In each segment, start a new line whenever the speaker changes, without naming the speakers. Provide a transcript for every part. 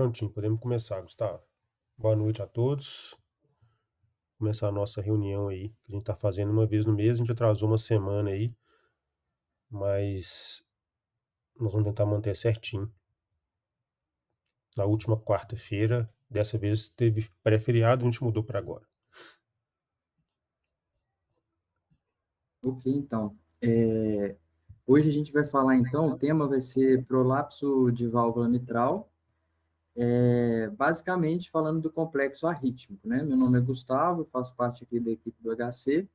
Prontinho, podemos começar, Gustavo. Boa noite a todos. Começar a nossa reunião aí, que a gente está fazendo uma vez no mês. A gente atrasou uma semana aí, mas nós vamos tentar manter certinho. Na última quarta-feira, dessa vez teve pré-feriado, a gente mudou para agora.
Ok, então. Hoje a gente vai falar, então, o tema vai ser prolapso de válvula mitral, basicamente falando do complexo arrítmico, né? Meu nome é Gustavo, faço parte aqui da equipe do HC,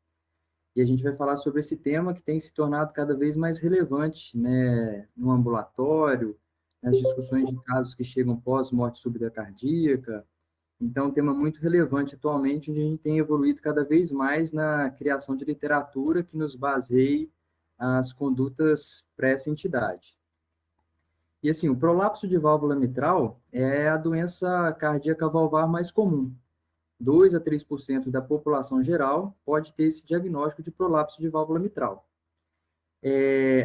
e a gente vai falar sobre esse tema que tem se tornado cada vez mais relevante, né, no ambulatório, nas discussões de casos que chegam pós-morte súbita cardíaca. Então, é um tema muito relevante atualmente, onde a gente tem evoluído cada vez mais na criação de literatura que nos baseie as condutas para essa entidade. E assim, o prolapso de válvula mitral é a doença cardíaca valvar mais comum. 2 a 3% da população geral pode ter esse diagnóstico de prolapso de válvula mitral.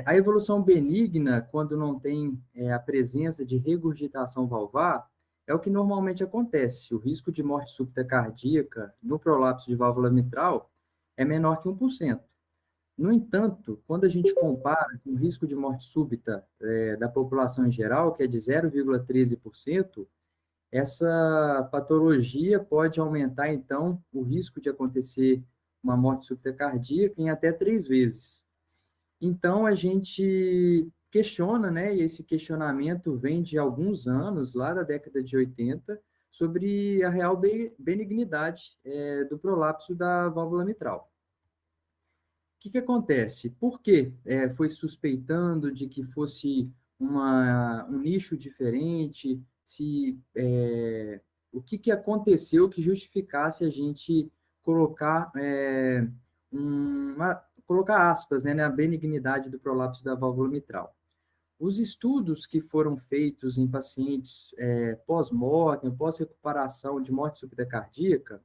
A evolução benigna, quando não tem a presença de regurgitação valvar, é o que normalmente acontece. O risco de morte súbita cardíaca no prolapso de válvula mitral é menor que 1%. No entanto, quando a gente compara com o risco de morte súbita da população em geral, que é de 0,13%, essa patologia pode aumentar, então, o risco de acontecer uma morte súbita cardíaca em até 3 vezes. Então, a gente questiona, né, e esse questionamento vem de alguns anos, lá da década de 80, sobre a real benignidade do prolapso da válvula mitral. O que acontece? Por que foi suspeitando de que fosse um nicho diferente? O que aconteceu que justificasse a gente colocar colocar aspas, né, na benignidade do prolapso da válvula mitral? Os estudos que foram feitos em pacientes pós-mortem, pós-recuperação de morte súbita cardíaca,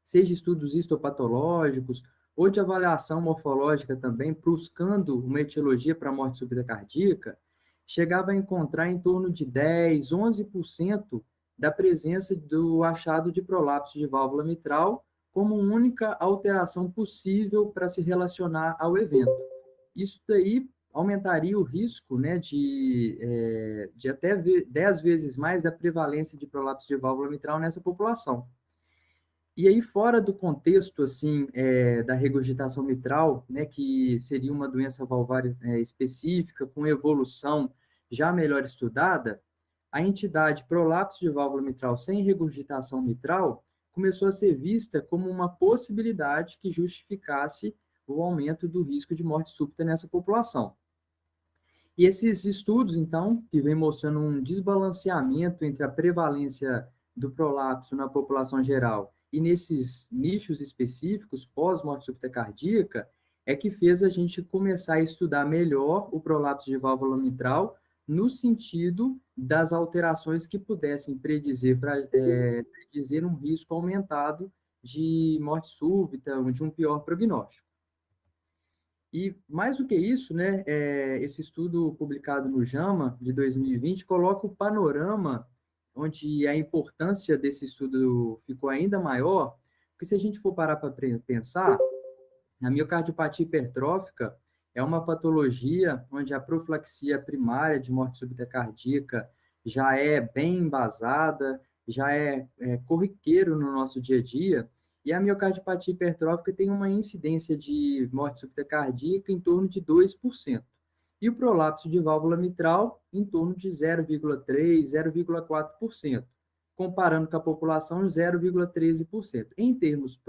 seja estudos histopatológicos ou de avaliação morfológica também, buscando uma etiologia para a morte súbita cardíaca, chegava a encontrar em torno de 10, 11% da presença do achado de prolapso de válvula mitral como única alteração possível para se relacionar ao evento. Isso daí aumentaria o risco, né, de até 10 vezes mais da prevalência de prolapso de válvula mitral nessa população. E aí, fora do contexto, assim, da regurgitação mitral, né, que seria uma doença valvar específica, com evolução já melhor estudada, a entidade prolapso de válvula mitral sem regurgitação mitral começou a ser vista como uma possibilidade que justificasse o aumento do risco de morte súbita nessa população. E esses estudos, então, que vem mostrando um desbalanceamento entre a prevalência do prolapso na população geral e nesses nichos específicos, pós-morte súbita cardíaca, é que fez a gente começar a estudar melhor o prolapso de válvula mitral no sentido das alterações que pudessem predizer um risco aumentado de morte súbita, de um pior prognóstico. E, mais do que isso, né, esse estudo publicado no JAMA, de 2020, coloca o panorama onde a importância desse estudo ficou ainda maior, porque se a gente for parar para pensar, a miocardiopatia hipertrófica é uma patologia onde a profilaxia primária de morte súbita cardíaca já é bem embasada, já é corriqueiro no nosso dia a dia, e a miocardiopatia hipertrófica tem uma incidência de morte súbita cardíaca em torno de 2%. E o prolapso de válvula mitral em torno de 0,3%, 0,4%, comparando com a população 0,13%. Em termos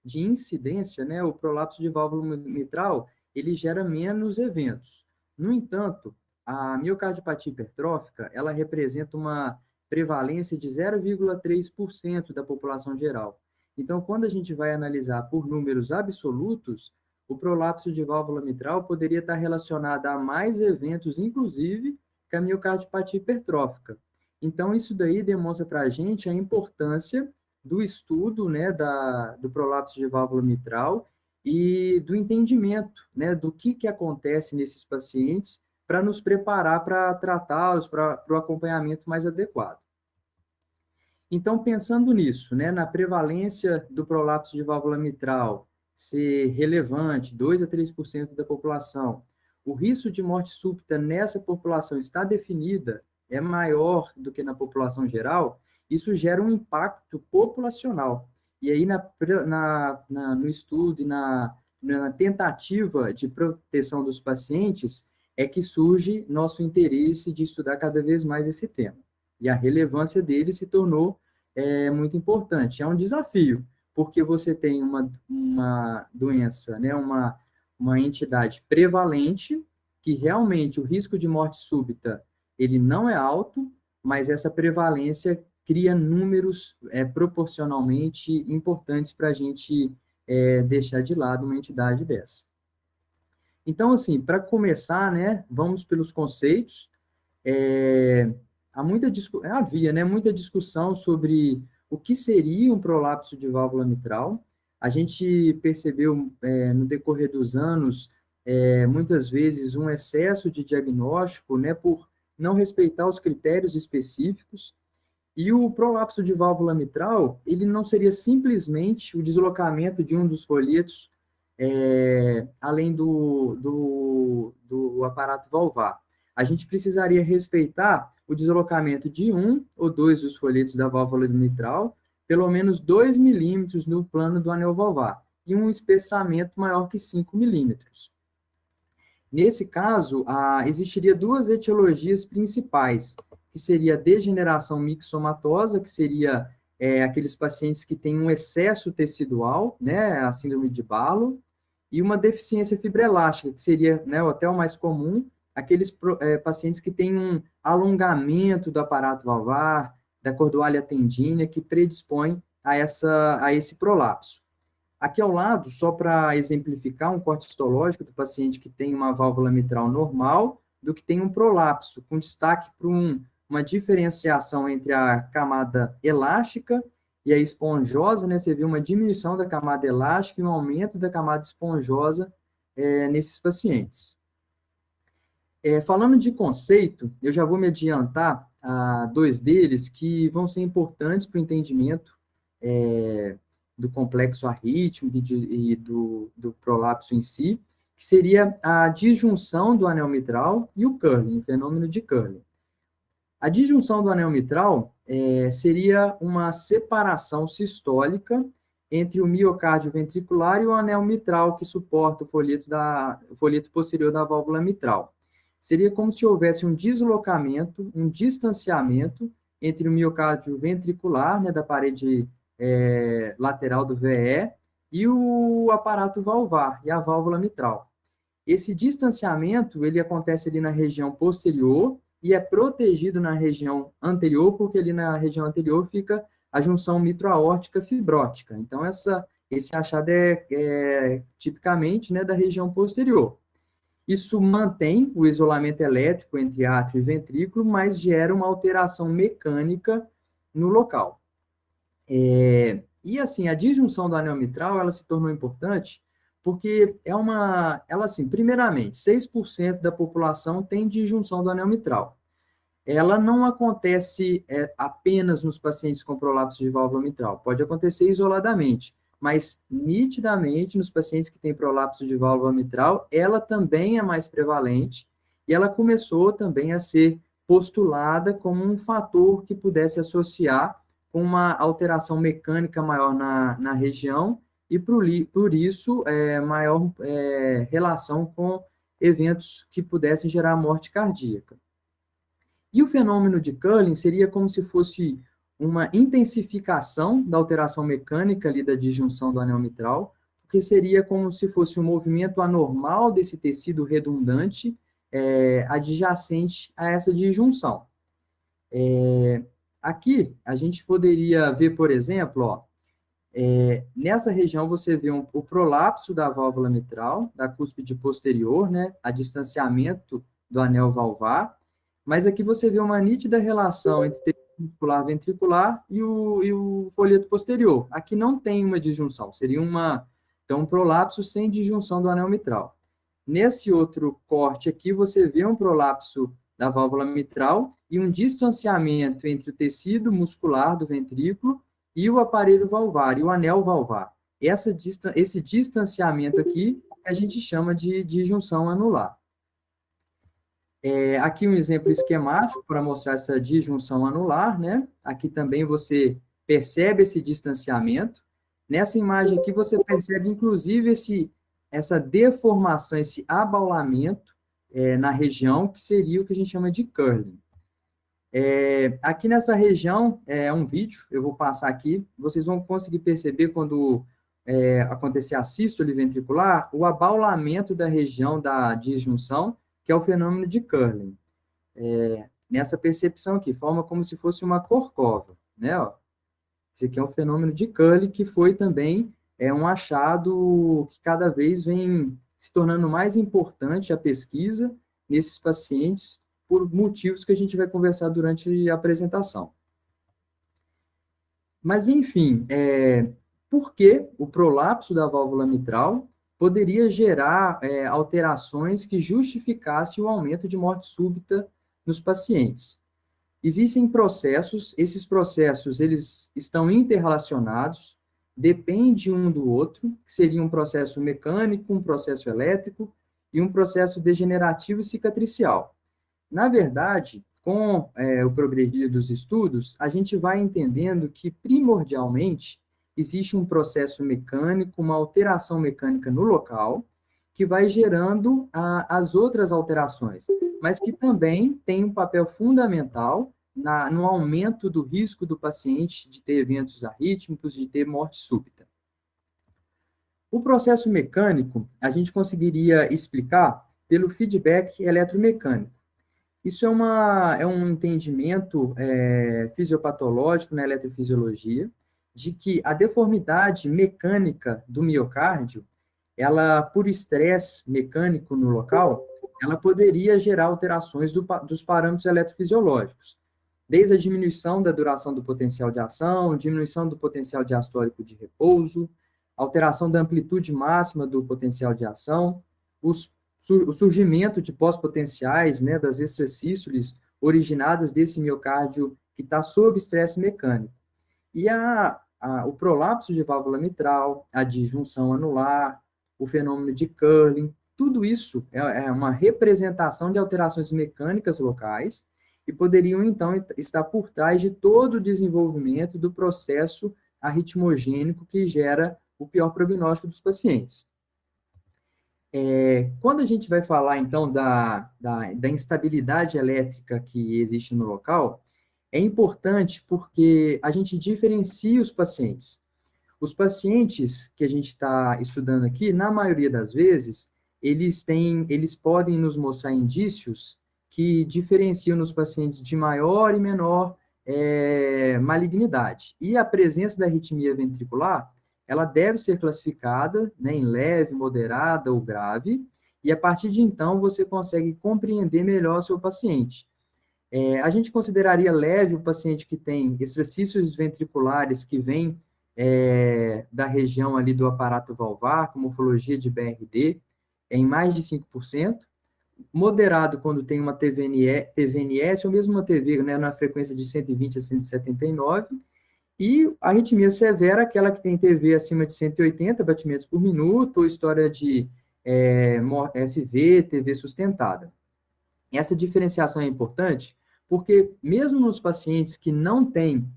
de incidência, né, o prolapso de válvula mitral, ele gera menos eventos. No entanto, a miocardiopatia hipertrófica, ela representa uma prevalência de 0,3% da população geral. Então, quando a gente vai analisar por números absolutos, o prolapso de válvula mitral poderia estar relacionado a mais eventos, inclusive, que a miocardiopatia hipertrófica. Então, isso daí demonstra para a gente a importância do estudo, né, do prolapso de válvula mitral e do entendimento, né, do que acontece nesses pacientes para nos preparar para tratá-los, para o acompanhamento mais adequado. Então, pensando nisso, né, na prevalência do prolapso de válvula mitral ser relevante, 2 a 3% da população, o risco de morte súbita nessa população está definida, é maior do que na população geral, isso gera um impacto populacional. E aí, no estudo e na tentativa de proteção dos pacientes, é que surge nosso interesse de estudar cada vez mais esse tema. E a relevância dele se tornou muito importante. É um desafio, porque você tem uma doença, né, uma entidade prevalente, que realmente o risco de morte súbita ele não é alto, mas essa prevalência cria números proporcionalmente importantes para a gente deixar de lado uma entidade dessa. Então, assim, para começar, né, vamos pelos conceitos. Havia, né, muita discussão sobre o que seria um prolapso de válvula mitral. A gente percebeu, no decorrer dos anos, muitas vezes um excesso de diagnóstico, né, por não respeitar os critérios específicos. E o prolapso de válvula mitral, ele não seria simplesmente o deslocamento de um dos folhetos, além do aparato valvar. A gente precisaria respeitar o deslocamento de um ou dois dos folhetos da válvula mitral, pelo menos 2 milímetros no plano do anel valvar, e um espessamento maior que 5 milímetros. Nesse caso, existiria duas etiologias principais, que seria a degeneração mixomatosa, que seria aqueles pacientes que têm um excesso tecidual, né, a síndrome de Balo, e uma deficiência fibroelástica, que seria, né, até o mais comum, aqueles pacientes que têm um alongamento do aparato valvar, da cordoalha tendínea, que predispõe a esse prolapso. Aqui ao lado, só para exemplificar um corte histológico do paciente que tem uma válvula mitral normal, do que tem um prolapso, com destaque para uma diferenciação entre a camada elástica e a esponjosa, né? Você vê uma diminuição da camada elástica e um aumento da camada esponjosa nesses pacientes. Falando de conceito, eu já vou me adiantar a dois deles que vão ser importantes para o entendimento do complexo arrítmico e do prolapso em si, que seria a disjunção do anel mitral e o curling, o fenômeno de curling. A disjunção do anel mitral seria uma separação sistólica entre o miocárdio ventricular e o anel mitral que suporta o folheto posterior da válvula mitral. Seria como se houvesse um deslocamento, um distanciamento entre o miocárdio ventricular, né, da parede lateral do VE, e o aparato valvar, e a válvula mitral. Esse distanciamento, ele acontece ali na região posterior e é protegido na região anterior, porque ali na região anterior fica a junção mitro-aórtica fibrótica. Então, esse achado é tipicamente, né, da região posterior. Isso mantém o isolamento elétrico entre átrio e ventrículo, mas gera uma alteração mecânica no local. E assim, a disjunção do anel mitral, ela se tornou importante porque primeiramente, 6% da população tem disjunção do anel mitral. Ela não acontece apenas nos pacientes com prolapso de válvula mitral, pode acontecer isoladamente, mas nitidamente nos pacientes que têm prolapso de válvula mitral, ela também é mais prevalente e ela começou também a ser postulada como um fator que pudesse associar com uma alteração mecânica maior na região e, por isso, maior relação com eventos que pudessem gerar morte cardíaca. E o fenômeno de curling seria como se fosse uma intensificação da alteração mecânica ali da disjunção do anel mitral, porque seria como se fosse um movimento anormal desse tecido redundante adjacente a essa disjunção. Aqui, a gente poderia ver, por exemplo, nessa região você vê o prolapso da válvula mitral, da cúspide posterior, né, a distanciamento do anel valvar, mas aqui você vê uma nítida relação entre tecido muscular ventricular e o folheto posterior. Aqui não tem uma disjunção, seria um prolapso sem disjunção do anel mitral. Nesse outro corte aqui, você vê um prolapso da válvula mitral e um distanciamento entre o tecido muscular do ventrículo e o aparelho valvar, e o anel valvar. Esse distanciamento aqui a gente chama de disjunção anular. Aqui um exemplo esquemático para mostrar essa disjunção anular, né? Aqui também você percebe esse distanciamento. Nessa imagem aqui você percebe, inclusive, essa deformação, esse abaulamento na região, que seria o que a gente chama de curling. Aqui nessa região, é um vídeo, eu vou passar aqui, vocês vão conseguir perceber quando acontecer a sístole ventricular, o abaulamento da região da disjunção, que é o fenômeno de curling. Nessa percepção aqui, forma como se fosse uma corcova, né? Ó. Esse aqui é um fenômeno de curling, que foi também um achado que cada vez vem se tornando mais importante a pesquisa nesses pacientes, por motivos que a gente vai conversar durante a apresentação. Mas, enfim, por que o prolapso da válvula mitral poderia gerar alterações que justificassem o aumento de morte súbita nos pacientes? Existem processos, esses processos eles estão interrelacionados, dependem um do outro, que seria um processo mecânico, um processo elétrico e um processo degenerativo e cicatricial. Na verdade, com o progredir dos estudos, a gente vai entendendo que, primordialmente, existe um processo mecânico, uma alteração mecânica no local, que vai gerando as outras alterações, mas que também tem um papel fundamental no aumento do risco do paciente de ter eventos arrítmicos, de ter morte súbita. O processo mecânico, a gente conseguiria explicar pelo feedback eletromecânico. Isso é um entendimento fisiopatológico na eletrofisiologia, de que a deformidade mecânica do miocárdio, ela, por estresse mecânico no local, ela poderia gerar alterações dos parâmetros eletrofisiológicos, desde a diminuição da duração do potencial de ação, diminuição do potencial diastólico de repouso, alteração da amplitude máxima do potencial de ação, o surgimento de pós-potenciais, né, das extrasístoles originadas desse miocárdio que está sob estresse mecânico. E o prolapso de válvula mitral, a disjunção anular, o fenômeno de curling, tudo isso é uma representação de alterações mecânicas locais e poderiam, então, estar por trás de todo o desenvolvimento do processo arritmogênico que gera o pior prognóstico dos pacientes. Quando a gente vai falar, então, da instabilidade elétrica que existe no local, é importante porque a gente diferencia os pacientes. Os pacientes que a gente está estudando aqui, na maioria das vezes, eles podem nos mostrar indícios que diferenciam nos pacientes de maior e menor malignidade. E a presença da arritmia ventricular, ela deve ser classificada, né, em leve, moderada ou grave, e a partir de então você consegue compreender melhor o seu paciente. A gente consideraria leve o paciente que tem exercícios ventriculares que vêm da região ali do aparato valvar, com morfologia de BRD, em mais de 5%, moderado quando tem uma TVNS, ou mesmo uma TV, né, na frequência de 120 a 179, e a arritmia severa, aquela que tem TV acima de 180 batimentos por minuto, ou história de FV, TV sustentada. Essa diferenciação é importante, porque mesmo nos pacientes que não têm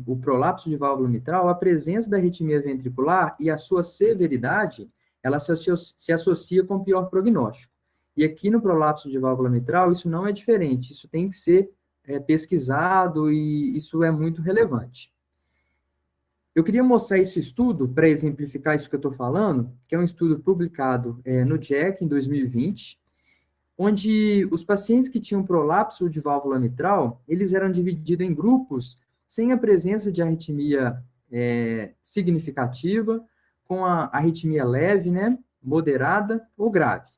o prolapso de válvula mitral, a presença da arritmia ventricular e a sua severidade, ela se associa com pior prognóstico. E aqui no prolapso de válvula mitral, isso não é diferente, isso tem que ser pesquisado e isso é muito relevante. Eu queria mostrar esse estudo para exemplificar isso que eu estou falando, que é um estudo publicado no JACC em 2020, onde os pacientes que tinham prolapso de válvula mitral, eles eram divididos em grupos sem a presença de arritmia significativa, com a arritmia leve, né, moderada ou grave.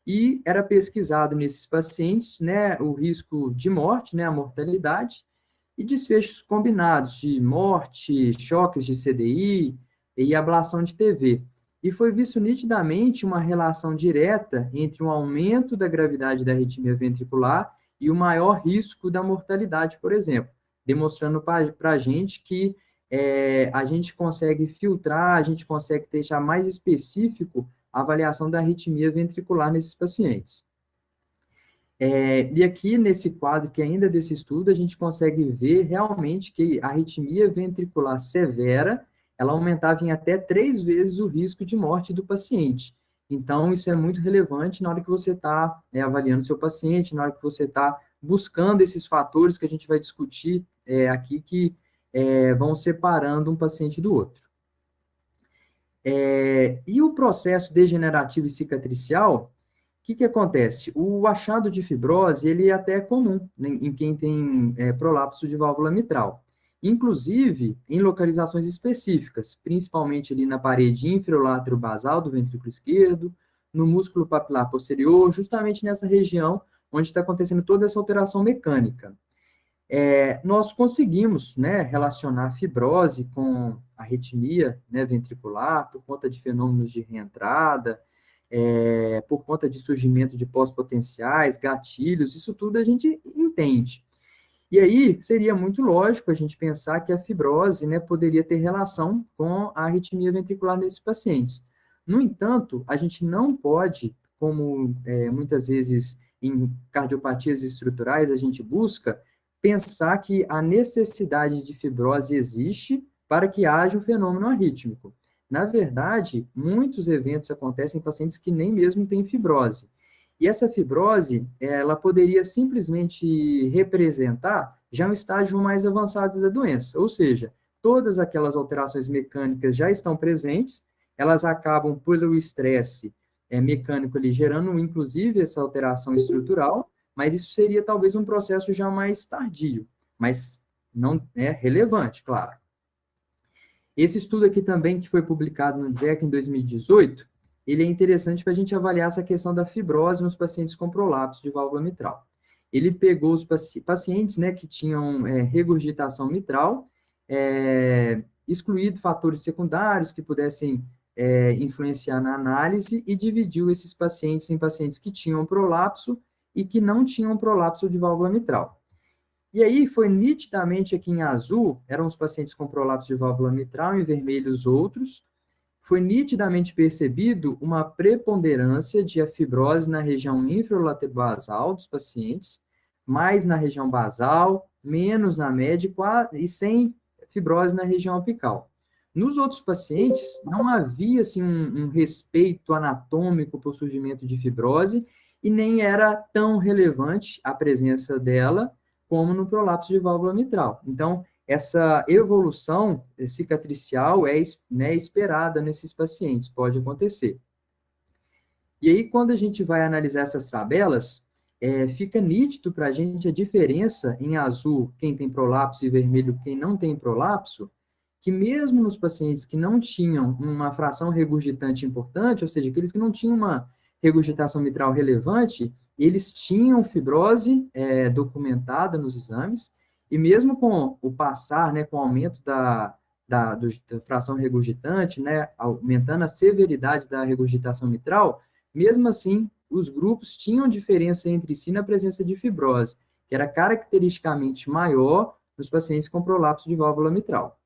E era pesquisado nesses pacientes, né, o risco de morte, né, a mortalidade, e desfechos combinados de morte, choques de CDI e ablação de TV. e foi visto nitidamente uma relação direta entre um aumento da gravidade da arritmia ventricular e o maior risco da mortalidade, por exemplo, demonstrando para a gente que a gente consegue filtrar, a gente consegue deixar mais específico a avaliação da arritmia ventricular nesses pacientes. E aqui, nesse quadro que ainda desse estudo, a gente consegue ver realmente que a arritmia ventricular severa, ela aumentava em até 3 vezes o risco de morte do paciente. Então, isso é muito relevante na hora que você está avaliando seu paciente, na hora que você está buscando esses fatores que a gente vai discutir aqui, que vão separando um paciente do outro. E o processo degenerativo e cicatricial, o que acontece? O achado de fibrose, ele é até comum, né, em quem tem prolapso de válvula mitral. Inclusive, em localizações específicas, principalmente ali na parede inferior-lateral-basal do ventrículo esquerdo, no músculo papilar posterior, justamente nessa região onde está acontecendo toda essa alteração mecânica. Nós conseguimos, né, relacionar a fibrose com arritmia, né, ventricular, por conta de fenômenos de reentrada, por conta de surgimento de pós-potenciais, gatilhos, isso tudo a gente entende. E aí, seria muito lógico a gente pensar que a fibrose, né, poderia ter relação com a arritmia ventricular nesses pacientes. No entanto, a gente não pode, como muitas vezes em cardiopatias estruturais a gente busca, pensar que a necessidade de fibrose existe para que haja um fenômeno arrítmico. Na verdade, muitos eventos acontecem em pacientes que nem mesmo têm fibrose. E essa fibrose, ela poderia simplesmente representar já um estágio mais avançado da doença, ou seja, todas aquelas alterações mecânicas já estão presentes, elas acabam pelo estresse mecânico ali, gerando inclusive essa alteração estrutural, mas isso seria talvez um processo já mais tardio, mas não é relevante, claro. Esse estudo aqui também, que foi publicado no JACC em 2018, ele é interessante para a gente avaliar essa questão da fibrose nos pacientes com prolapso de válvula mitral. Ele pegou os pacientes, né, que tinham regurgitação mitral, excluído fatores secundários que pudessem influenciar na análise e dividiu esses pacientes em pacientes que tinham prolapso e que não tinham prolapso de válvula mitral. E aí foi nitidamente aqui em azul, eram os pacientes com prolapso de válvula mitral, em vermelho os outros, foi nitidamente percebido uma preponderância de fibrose na região inferior-lateral basal dos pacientes, mais na região basal, menos na média e sem fibrose na região apical. Nos outros pacientes, não havia assim, um respeito anatômico por surgimento de fibrose e nem era tão relevante a presença dela como no prolapso de válvula mitral. Então, essa evolução cicatricial é esperada nesses pacientes, pode acontecer. E aí, quando a gente vai analisar essas tabelas, fica nítido para a gente a diferença em azul quem tem prolapso e vermelho quem não tem prolapso, que mesmo nos pacientes que não tinham uma fração regurgitante importante, ou seja, aqueles que não tinham uma regurgitação mitral relevante, eles tinham fibrose documentada nos exames, e mesmo com o passar, né, com o aumento da fração regurgitante, né, aumentando a severidade da regurgitação mitral, mesmo assim, os grupos tinham diferença entre si na presença de fibrose, que era caracteristicamente maior nos pacientes com prolapso de válvula mitral.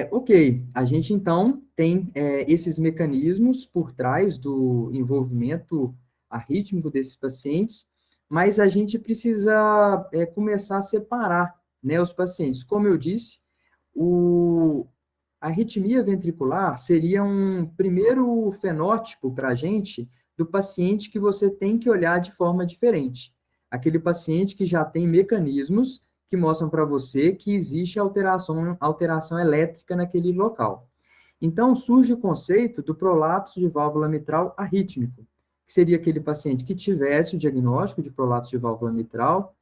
Ok, a gente então tem esses mecanismos por trás do envolvimento arrítmico desses pacientes, mas a gente precisa começar a separar, né, os pacientes. Como eu disse, a arritmia ventricular seria um primeiro fenótipo para a gente do paciente que você tem que olhar de forma diferente. Aquele paciente que já tem mecanismos que mostram para você que existe alteração elétrica naquele local. Então, surge o conceito do prolapso de válvula mitral arrítmico, que seria aquele paciente que tivesse o diagnóstico de prolapso de válvula mitral,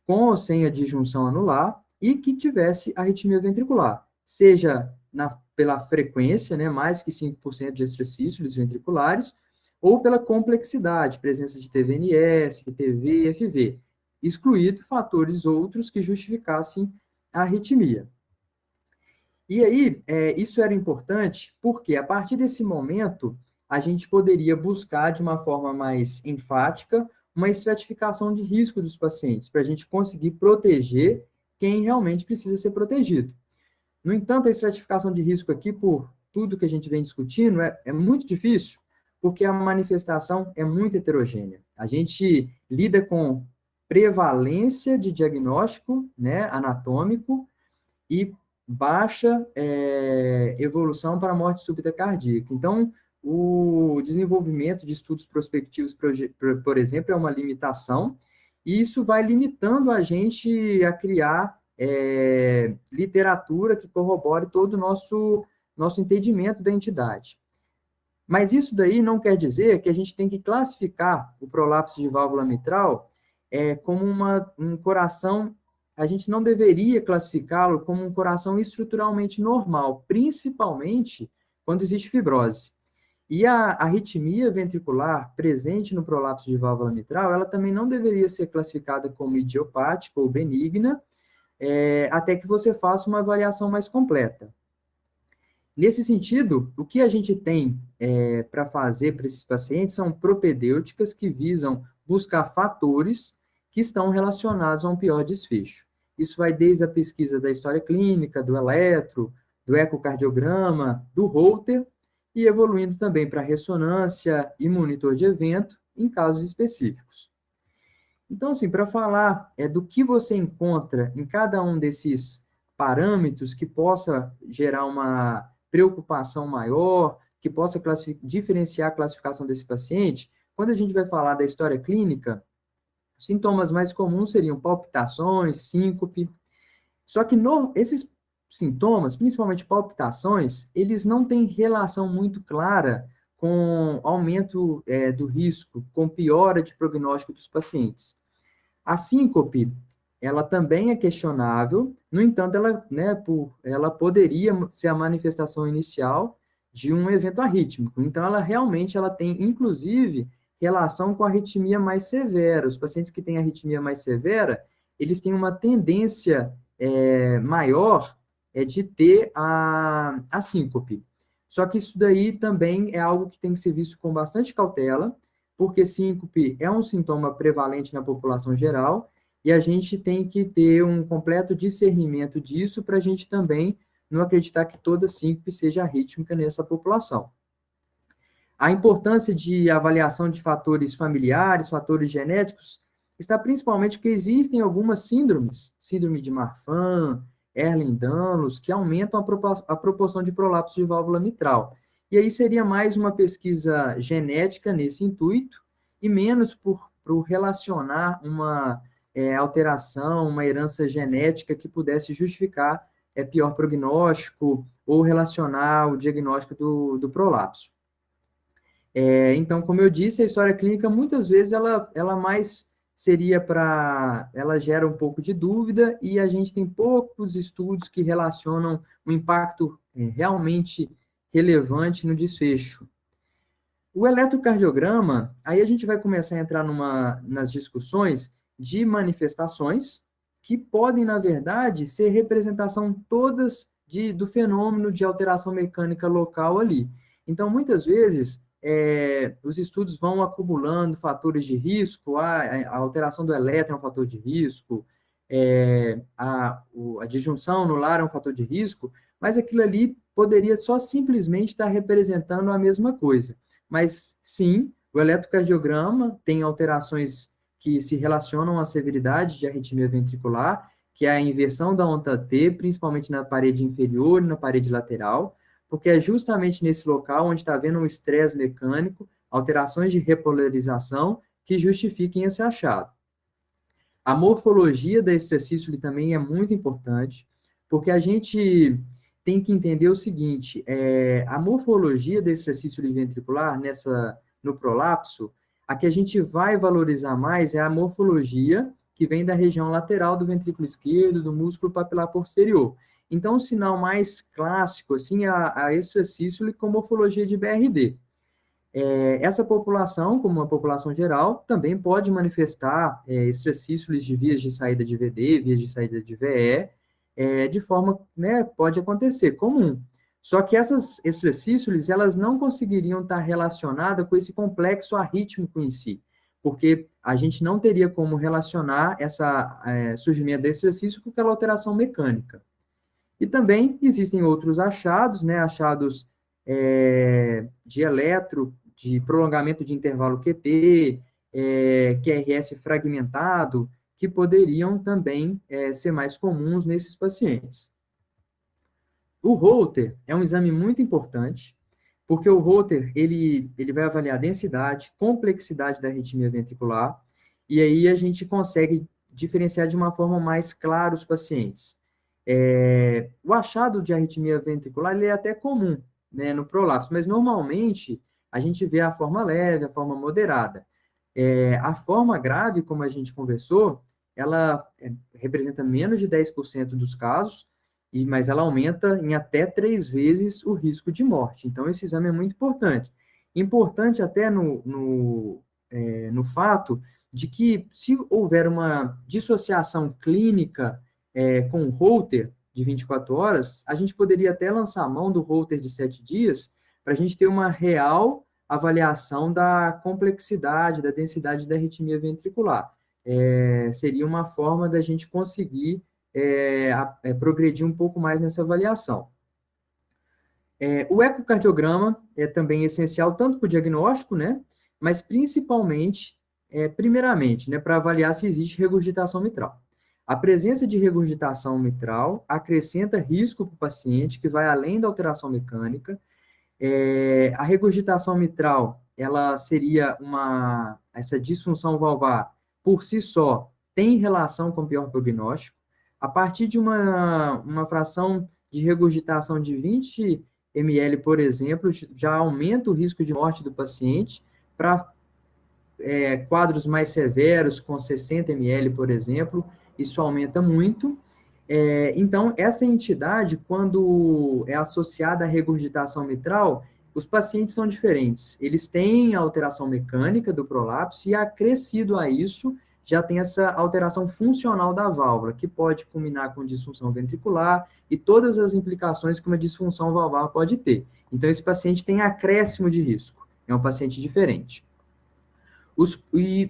com ou sem a disjunção anular, e que tivesse arritmia ventricular, seja pela frequência, né, mais que 5% de extracístoles ventriculares, ou pela complexidade, presença de TVNS, TV, FV, excluído fatores outros que justificassem a arritmia. E aí, isso era importante porque, a partir desse momento, a gente poderia buscar, de uma forma mais enfática, uma estratificação de risco dos pacientes, para a gente conseguir proteger quem realmente precisa ser protegido. No entanto, a estratificação de risco aqui, por tudo que a gente vem discutindo, é muito difícil, porque a manifestação é muito heterogênea. A gente lida com prevalência de diagnóstico, né, anatômico, e baixa evolução para morte súbita cardíaca. Então, o desenvolvimento de estudos prospectivos, por exemplo, é uma limitação, e isso vai limitando a gente a criar literatura que corrobore todo o nosso entendimento da entidade. Mas isso daí não quer dizer que a gente tem que classificar o prolapso de válvula mitral como um coração. A gente não deveria classificá-lo como um coração estruturalmente normal, principalmente quando existe fibrose. E a arritmia ventricular presente no prolapso de válvula mitral, ela também não deveria ser classificada como idiopática ou benigna, até que você faça uma avaliação mais completa. Nesse sentido, o que a gente tem para fazer para esses pacientes são propedêuticas que visam buscar fatores que estão relacionados a um pior desfecho. Isso vai desde a pesquisa da história clínica, do eletro, do ecocardiograma, do Holter, e evoluindo também para ressonância e monitor de evento em casos específicos. Então, assim, para falar do que você encontra em cada um desses parâmetros que possa gerar uma preocupação maior, que possa diferenciar a classificação desse paciente, quando a gente vai falar da história clínica, os sintomas mais comuns seriam palpitações, síncope. Só que esses sintomas, principalmente palpitações, eles não têm relação muito clara com aumento do risco, com piora de prognóstico dos pacientes. A síncope, ela também é questionável, no entanto, ela poderia ser a manifestação inicial de um evento arrítmico. Então, ela tem, inclusive, relação com a arritmia mais severa. Os pacientes que têm arritmia mais severa, eles têm uma tendência maior de ter a síncope. Só que isso daí também é algo que tem que ser visto com bastante cautela, porque síncope é um sintoma prevalente na população geral, e a gente tem que ter um completo discernimento disso para a gente também não acreditar que toda síncope seja arrítmica nessa população. A importância de avaliação de fatores familiares, fatores genéticos, está principalmente porque existem algumas síndromes, síndrome de Marfan, Ehlers-Danlos, que aumentam a proporção de prolapso de válvula mitral. E aí seria mais uma pesquisa genética nesse intuito, e menos por relacionar uma alteração, uma herança genética que pudesse justificar pior prognóstico ou relacionar o diagnóstico do prolapso. Então, como eu disse, a história clínica, muitas vezes, ela mais seria ela gera um pouco de dúvida, e a gente tem poucos estudos que relacionam o impacto realmente relevante no desfecho. O eletrocardiograma, aí a gente vai começar a entrar nas discussões de manifestações que podem, na verdade, ser representação todas do fenômeno de alteração mecânica local ali. Então, muitas vezes, os estudos vão acumulando fatores de risco, a alteração do elétron é um fator de risco, a disjunção no lar é um fator de risco, mas aquilo ali poderia só simplesmente estar representando a mesma coisa. Mas, sim, o eletrocardiograma tem alterações que se relacionam à severidade de arritmia ventricular, que é a inversão da onda T, principalmente na parede inferior e na parede lateral, porque é justamente nesse local onde está havendo um estresse mecânico, alterações de repolarização, que justifiquem esse achado. A morfologia da extracístole também é muito importante, porque a gente tem que entender o seguinte, a morfologia da extracístole ventricular no prolapso, a que a gente vai valorizar mais é a morfologia que vem da região lateral do ventrículo esquerdo, do músculo papilar posterior. Então, o sinal mais clássico, assim, é a extracístole com morfologia de BRD. Essa população, como uma população geral, também pode manifestar extracístoles de vias de saída de VD, vias de saída de VE, de forma, né, pode acontecer, comum. Só que essas extracístoles, elas não conseguiriam estar relacionadas com esse complexo arrítmico em si, porque a gente não teria como relacionar essa surgimento da extracístole com aquela alteração mecânica. E também existem outros achados, né, achados de eletro, de prolongamento de intervalo QT, QRS fragmentado, que poderiam também ser mais comuns nesses pacientes. O Holter é um exame muito importante, porque o Holter, ele vai avaliar a densidade, complexidade da arritmia ventricular, e aí a gente consegue diferenciar de uma forma mais clara os pacientes. O achado de arritmia ventricular, ele é até comum, né, no prolapso, mas normalmente a gente vê a forma leve, a forma moderada. A forma grave, como a gente conversou, ela representa menos de 10% dos casos, mas ela aumenta em até 3 vezes o risco de morte. Então, esse exame é muito importante. Importante até no fato de que, se houver uma dissociação clínica com o Holter de 24 horas, a gente poderia até lançar a mão do Holter de 7 dias para a gente ter uma real avaliação da complexidade, da densidade da arritmia ventricular. Seria uma forma da gente conseguir progredir um pouco mais nessa avaliação. O ecocardiograma é também essencial, tanto para o diagnóstico, né, mas principalmente, primeiramente, né, para avaliar se existe regurgitação mitral. A presença de regurgitação mitral acrescenta risco para o paciente, que vai além da alteração mecânica. A regurgitação mitral, ela seria essa disfunção valvar, por si só, tem relação com o pior prognóstico. A partir de uma fração de regurgitação de 20 ml, por exemplo, já aumenta o risco de morte do paciente. Para quadros mais severos, com 60 ml, por exemplo, isso aumenta muito. Então, essa entidade, quando é associada à regurgitação mitral, os pacientes são diferentes. Eles têm a alteração mecânica do prolapso e, acrescido a isso, já tem essa alteração funcional da válvula, que pode culminar com disfunção ventricular e todas as implicações que uma disfunção valvar pode ter. Então, esse paciente tem acréscimo de risco. É um paciente diferente.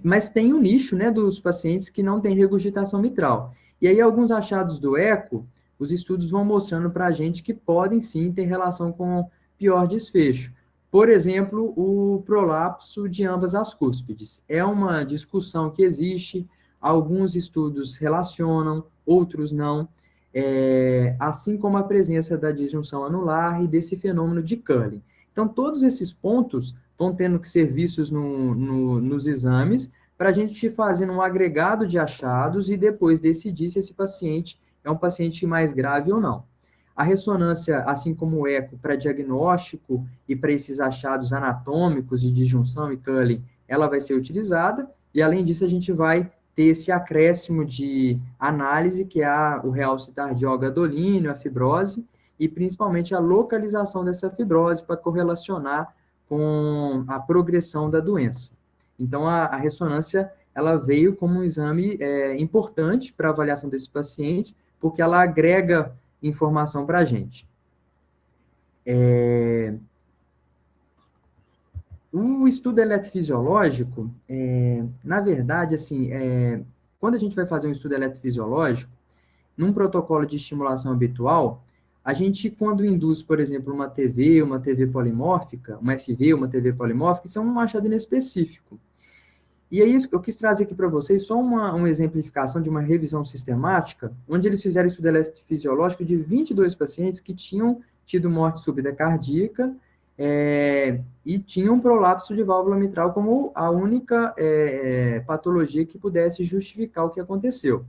Mas tem um nicho, né, dos pacientes que não têm regurgitação mitral. E aí, alguns achados do eco, os estudos vão mostrando para a gente que podem sim ter relação com pior desfecho. Por exemplo, o prolapso de ambas as cúspides. É uma discussão que existe, alguns estudos relacionam, outros não, assim como a presença da disjunção anular e desse fenômeno de Curley. Então, todos esses pontos vão tendo que ser vistos nos exames, para a gente fazer um agregado de achados e depois decidir se esse paciente é um paciente mais grave ou não. A ressonância, assim como o eco, para diagnóstico e para esses achados anatômicos de disjunção e Curley, ela vai ser utilizada, e além disso a gente vai ter esse acréscimo de análise, que é o realce tardio-gadolínio, a fibrose, e principalmente a localização dessa fibrose para correlacionar com a progressão da doença. Então, a ressonância, ela veio como um exame importante para a avaliação desses pacientes, porque ela agrega informação para a gente. O estudo eletrofisiológico, na verdade, assim, quando a gente vai fazer um estudo eletrofisiológico, num protocolo de estimulação habitual, a gente, quando induz, por exemplo, uma TV polimórfica, uma FV, uma TV polimórfica, isso é um achado inespecífico. E aí, eu quis trazer aqui para vocês só uma exemplificação de uma revisão sistemática, onde eles fizeram estudo eletrofisiológico de 22 pacientes que tinham tido morte súbita cardíaca e tinham prolapso de válvula mitral como a única patologia que pudesse justificar o que aconteceu.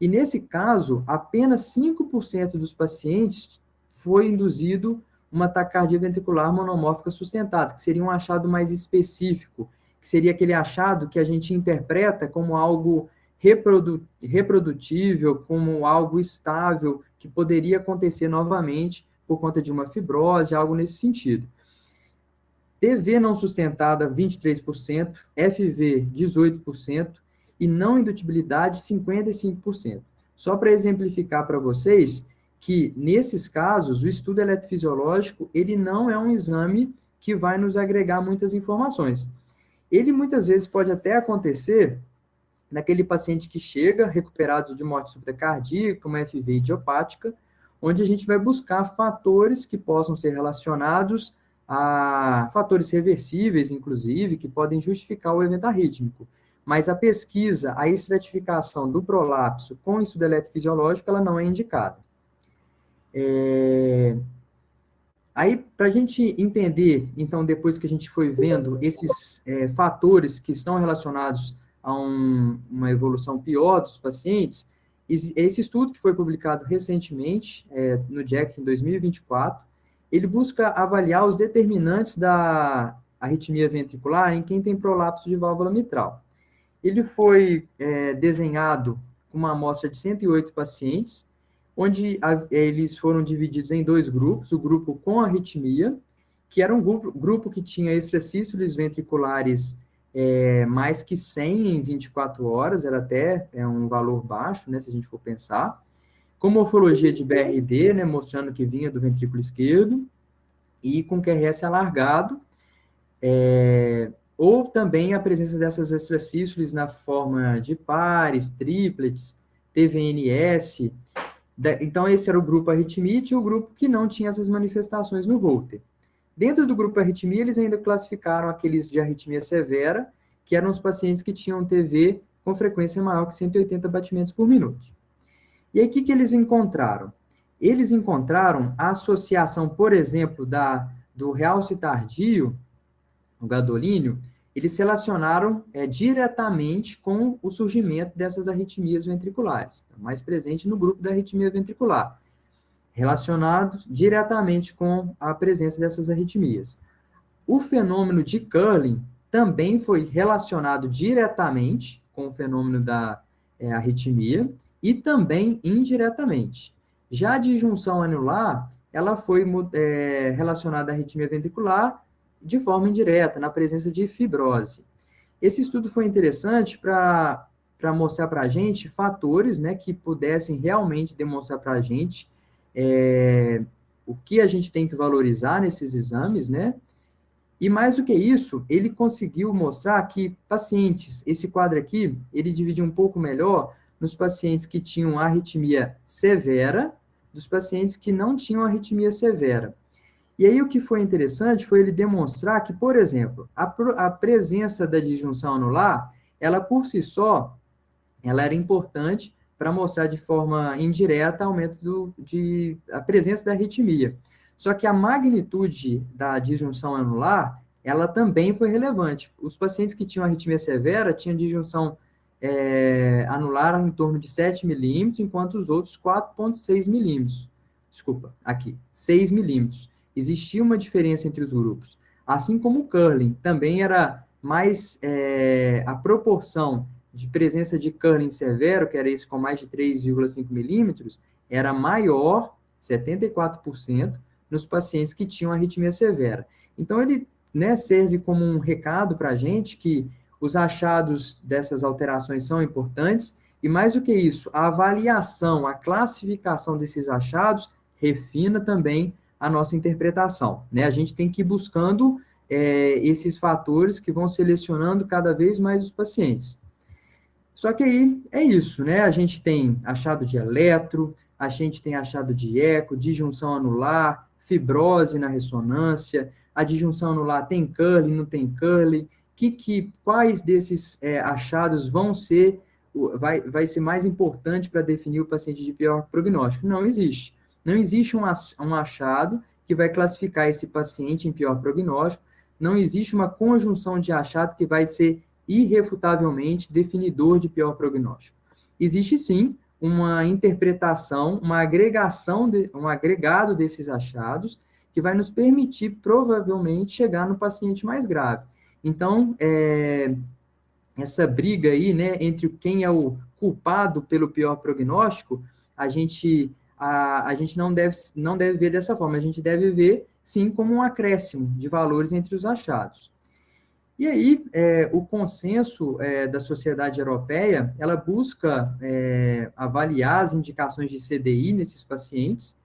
E nesse caso, apenas 5% dos pacientes foi induzido uma taquicardia ventricular monomórfica sustentada, que seria um achado mais específico, que seria aquele achado que a gente interpreta como algo reprodutível, como algo estável, que poderia acontecer novamente por conta de uma fibrose, algo nesse sentido. TV não sustentada, 23%, FV, 18%, e não indutibilidade, 55%. Só para exemplificar para vocês que, nesses casos, o estudo eletrofisiológico, ele não é um exame que vai nos agregar muitas informações. Ele, muitas vezes, pode até acontecer naquele paciente que chega recuperado de morte súbita cardíaca, uma FV idiopática, onde a gente vai buscar fatores que possam ser relacionados a fatores reversíveis, inclusive, que podem justificar o evento arrítmico. Mas a pesquisa, a estratificação do prolapso com estudo eletrofisiológico, ela não é indicada. Aí, para a gente entender, então, depois que a gente foi vendo esses fatores que estão relacionados a uma evolução pior dos pacientes, esse estudo que foi publicado recentemente, no JACC em 2024, ele busca avaliar os determinantes da arritmia ventricular em quem tem prolapso de válvula mitral. Ele foi desenhado com uma amostra de 108 pacientes, onde eles foram divididos em 2 grupos, o grupo com arritmia, que era um grupo que tinha extrasístoles ventriculares mais que 100 em 24 horas, era até um valor baixo, né, se a gente for pensar, com morfologia de BRD, né, mostrando que vinha do ventrículo esquerdo, e com QRS alargado, ou também a presença dessas extrasístoles na forma de pares, triplets, TVNS. Então, esse era o grupo arritmia e o grupo que não tinha essas manifestações no Holter. Dentro do grupo arritmia, eles ainda classificaram aqueles de arritmia severa, que eram os pacientes que tinham TV com frequência maior que 180 batimentos por minuto. E aí, o que eles encontraram? Eles encontraram a associação, por exemplo, do realce tardio, o gadolínio, eles relacionaram diretamente com o surgimento dessas arritmias ventriculares, mais presente no grupo da arritmia ventricular, relacionado diretamente com a presença dessas arritmias. O fenômeno de Curling também foi relacionado diretamente com o fenômeno da arritmia e também indiretamente. Já a disjunção anular, ela foi relacionada à arritmia ventricular de forma indireta, na presença de fibrose. Esse estudo foi interessante para mostrar para a gente fatores, né, que pudessem realmente demonstrar para a gente o que a gente tem que valorizar nesses exames, né? E mais do que isso, ele conseguiu mostrar que pacientes, esse quadro aqui, ele divide um pouco melhor nos pacientes que tinham arritmia severa, dos pacientes que não tinham arritmia severa. E aí o que foi interessante foi ele demonstrar que, por exemplo, a presença da disjunção anular, ela por si só, ela era importante para mostrar de forma indireta aumento a presença da arritmia. Só que a magnitude da disjunção anular, ela também foi relevante. Os pacientes que tinham arritmia severa tinham disjunção anular em torno de 7 milímetros, enquanto os outros 4,6 milímetros. Desculpa, aqui, 6 milímetros. Existia uma diferença entre os grupos. Assim como o Curling, também era mais a proporção de presença de Curling severo, que era esse com mais de 3,5 milímetros, era maior, 74%, nos pacientes que tinham arritmia severa. Então, ele serve como um recado para a gente que os achados dessas alterações são importantes, e mais do que isso, a avaliação, a classificação desses achados refina também a nossa interpretação, né? A gente tem que ir buscando esses fatores que vão selecionando cada vez mais os pacientes. Só que aí é isso, né? A gente tem achado de eletro, a gente tem achado de eco, disjunção anular, fibrose na ressonância, a disjunção anular tem Curling, não tem Curling, quais desses achados vão ser, vai ser mais importante para definir o paciente de pior prognóstico? Não existe. Não existe um achado que vai classificar esse paciente em pior prognóstico, não existe uma conjunção de achado que vai ser irrefutavelmente definidor de pior prognóstico. Existe, sim, uma interpretação, uma agregação, um agregado desses achados que vai nos permitir, provavelmente, chegar no paciente mais grave. Então, essa briga aí, né, entre quem é o culpado pelo pior prognóstico, a gente não deve ver dessa forma, a gente deve ver, sim, como um acréscimo de valores entre os achados. E aí, o consenso da sociedade europeia, ela busca avaliar as indicações de CDI nesses pacientes.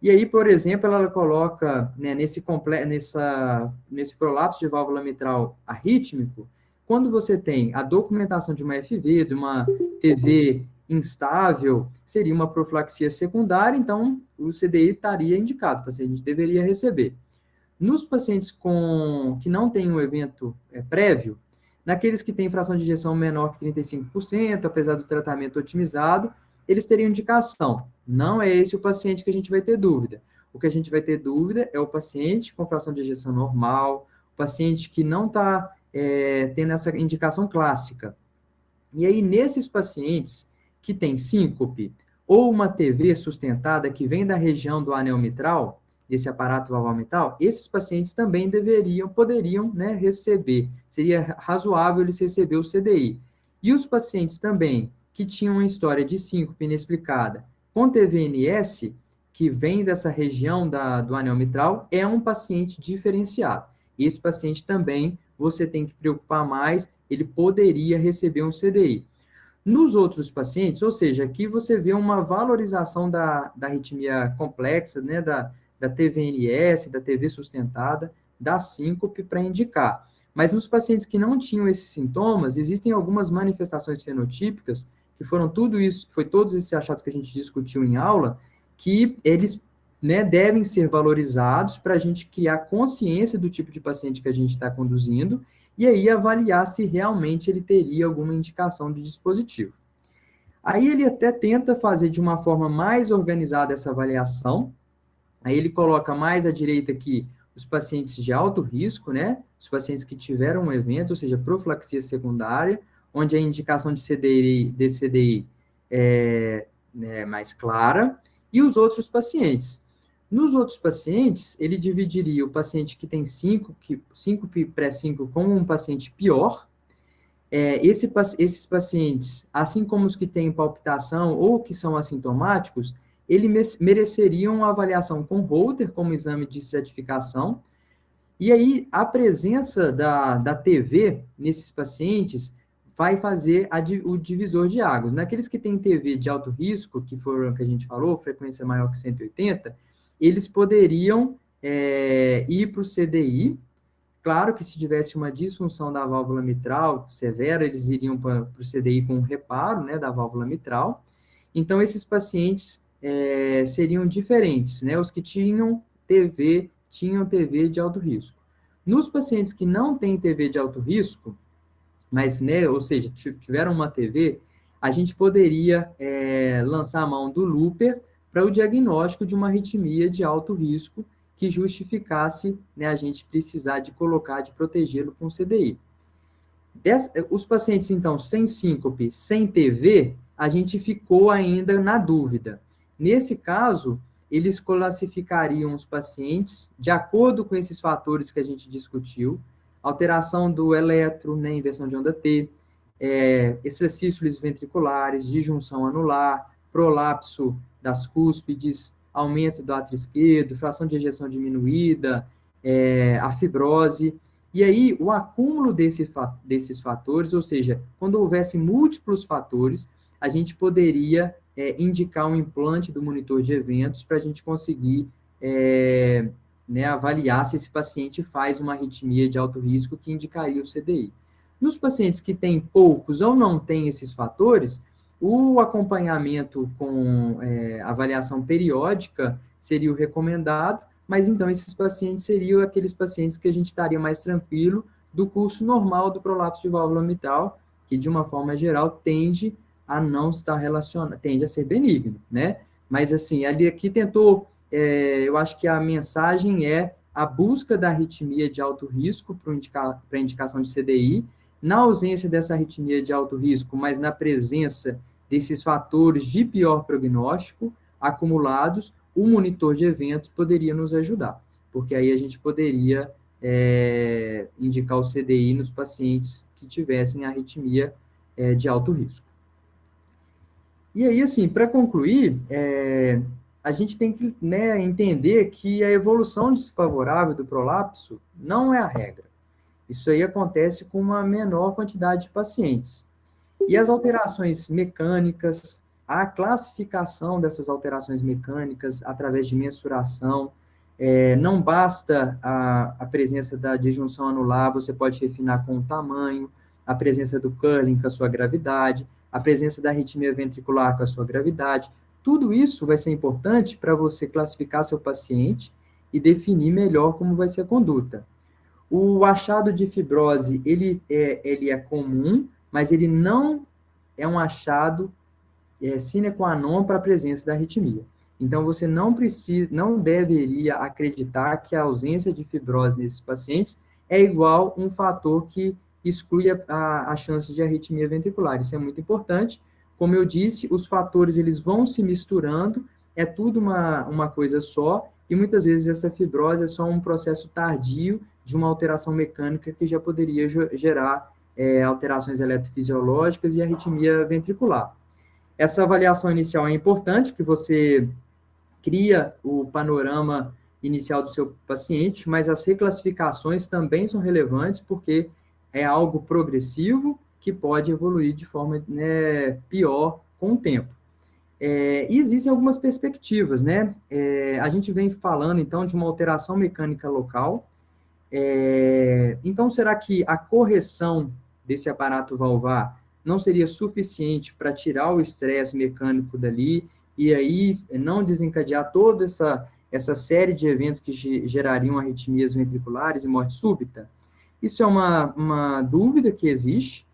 E aí, por exemplo, ela coloca, né, nesse prolapso de válvula mitral arrítmico, quando você tem a documentação de uma FV, de uma TV instável, seria uma profilaxia secundária, então o CDI estaria indicado, o paciente deveria receber. Nos pacientes que não têm um evento prévio, naqueles que têm fração de ejeção menor que 35%, apesar do tratamento otimizado, eles teriam indicação. Não é esse o paciente que a gente vai ter dúvida. O que a gente vai ter dúvida é o paciente com fração de ejeção normal, o paciente que não está tendo essa indicação clássica. E aí, nesses pacientes que têm síncope ou uma TV sustentada que vem da região do anel mitral, desse aparato valvar mitral, esses pacientes também poderiam, né, receber. Seria razoável eles receber o CDI. E os pacientes também que tinham uma história de síncope inexplicada com TVNS, que vem dessa região do anel mitral, é um paciente diferenciado. Esse paciente também você tem que preocupar mais, ele poderia receber um CDI. Nos outros pacientes, ou seja, aqui você vê uma valorização da arritmia complexa, né, da TVNS, da TV sustentada, da síncope para indicar. Mas nos pacientes que não tinham esses sintomas, existem algumas manifestações fenotípicas, que foram todos esses achados que a gente discutiu em aula, que eles, né, devem ser valorizados para a gente criar consciência do tipo de paciente que a gente está conduzindo, e aí avaliar se realmente ele teria alguma indicação de dispositivo. Aí ele até tenta fazer de uma forma mais organizada essa avaliação. Aí ele coloca mais à direita aqui os pacientes de alto risco, né? Os pacientes que tiveram um evento, ou seja, profilaxia secundária, onde a indicação de CDI é mais clara, e os outros pacientes. Nos outros pacientes, ele dividiria o paciente que tem síncope pré-síncope como um paciente pior. Esses pacientes, assim como os que têm palpitação ou que são assintomáticos, eles mereceriam uma avaliação com Holter como exame de estratificação. E aí, a presença da TV nesses pacientes vai fazer o divisor de águas. Naqueles que têm TV de alto risco, que foram que a gente falou, frequência maior que 180, eles poderiam ir para o CDI. Claro que se tivesse uma disfunção da válvula mitral severa, eles iriam para o CDI com um reparo, né, da válvula mitral. Então, esses pacientes seriam diferentes, né? Os que tinham TV de alto risco. Nos pacientes que não têm TV de alto risco, mas, né, ou seja, tiveram uma TV, a gente poderia lançar a mão do Looper para o diagnóstico de uma arritmia de alto risco que justificasse, né, a gente precisar de protegê-lo com CDI. Os pacientes, então, sem síncope, sem TV, a gente ficou ainda na dúvida. Nesse caso, eles classificariam os pacientes de acordo com esses fatores que a gente discutiu, alteração do eletro, né, inversão de onda T, extracístoles ventriculares, disjunção anular, prolapso das cúspides, aumento do átrio esquerdo, fração de ejeção diminuída, a fibrose. E aí, o acúmulo desses fatores, ou seja, quando houvesse múltiplos fatores, a gente poderia indicar um implante do monitor de eventos para a gente conseguir né, avaliar se esse paciente faz uma arritmia de alto risco que indicaria o CDI. Nos pacientes que têm poucos ou não têm esses fatores, o acompanhamento com avaliação periódica seria o recomendado, mas então esses pacientes seriam aqueles pacientes que a gente estaria mais tranquilo do curso normal do prolapso de válvula mitral, que de uma forma geral tende a não estar relacionado, tende a ser benigno, né? Mas assim, aqui tentou, eu acho que a mensagem é a busca da arritmia de alto risco para indicação de CDI, na ausência dessa arritmia de alto risco, mas na presença desses fatores de pior prognóstico acumulados, o monitor de eventos poderia nos ajudar, porque aí a gente poderia indicar o CDI nos pacientes que tivessem arritmia de alto risco. E aí, assim, para concluir, a gente tem que, né, entender que a evolução desfavorável do prolapso não é a regra. Isso aí acontece com uma menor quantidade de pacientes. E as alterações mecânicas, a classificação dessas alterações mecânicas através de mensuração, não basta a presença da disjunção anular, você pode refinar com o tamanho, a presença do curling com a sua gravidade, a presença da arritmia ventricular com a sua gravidade. Tudo isso vai ser importante para você classificar seu paciente e definir melhor como vai ser a conduta. O achado de fibrose, ele é comum, mas ele não é um achado sine qua non para a presença da arritmia. Então, você não deveria acreditar que a ausência de fibrose nesses pacientes é igual um fator que exclui a chance de arritmia ventricular. Isso é muito importante. Como eu disse, os fatores eles vão se misturando, é tudo uma coisa só, e muitas vezes essa fibrose é só um processo tardio de uma alteração mecânica que já poderia gerar alterações eletrofisiológicas e arritmia ventricular. Essa avaliação inicial é importante, que você cria o panorama inicial do seu paciente, mas as reclassificações também são relevantes, porque é algo progressivo que pode evoluir de forma pior com o tempo. E existem algumas perspectivas, né? A gente vem falando, então, de uma alteração mecânica local. Então, será que a correção desse aparato valvar não seria suficiente para tirar o estresse mecânico dali e aí não desencadear toda essa série de eventos que gerariam arritmias ventriculares e morte súbita? Isso é uma dúvida que existe.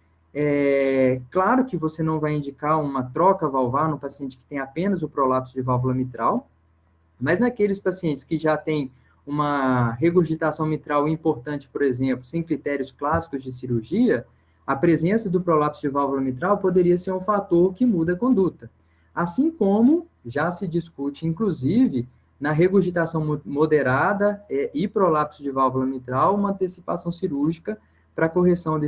Claro que você não vai indicar uma troca valvar no paciente que tem apenas o prolapso de válvula mitral, mas naqueles pacientes que já têm uma regurgitação mitral importante, por exemplo, sem critérios clássicos de cirurgia, a presença do prolapso de válvula mitral poderia ser um fator que muda a conduta. Assim como já se discute, inclusive, na regurgitação moderada e prolapso de válvula mitral, uma antecipação cirúrgica para correção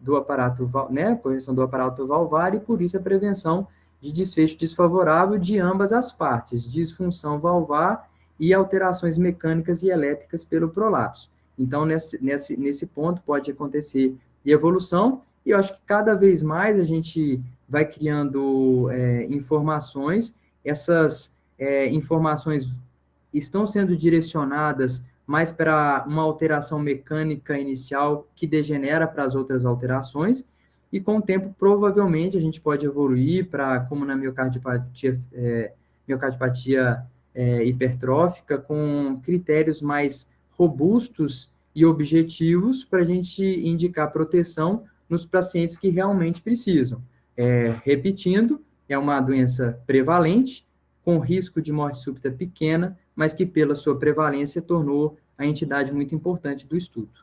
do aparato, né, correção do aparato valvar, e por isso a prevenção de desfecho desfavorável de ambas as partes, disfunção valvar e alterações mecânicas e elétricas pelo prolapso. Então, nesse ponto pode acontecer evolução, e eu acho que cada vez mais a gente vai criando informações, essas informações estão sendo direcionadas mais para uma alteração mecânica inicial que degenera para as outras alterações, e com o tempo, provavelmente, a gente pode evoluir para, como na miocardiopatia hipertrófica, com critérios mais robustos e objetivos para a gente indicar proteção nos pacientes que realmente precisam. Repetindo, é uma doença prevalente, com risco de morte súbita pequena, mas que pela sua prevalência tornou a entidade muito importante do estudo.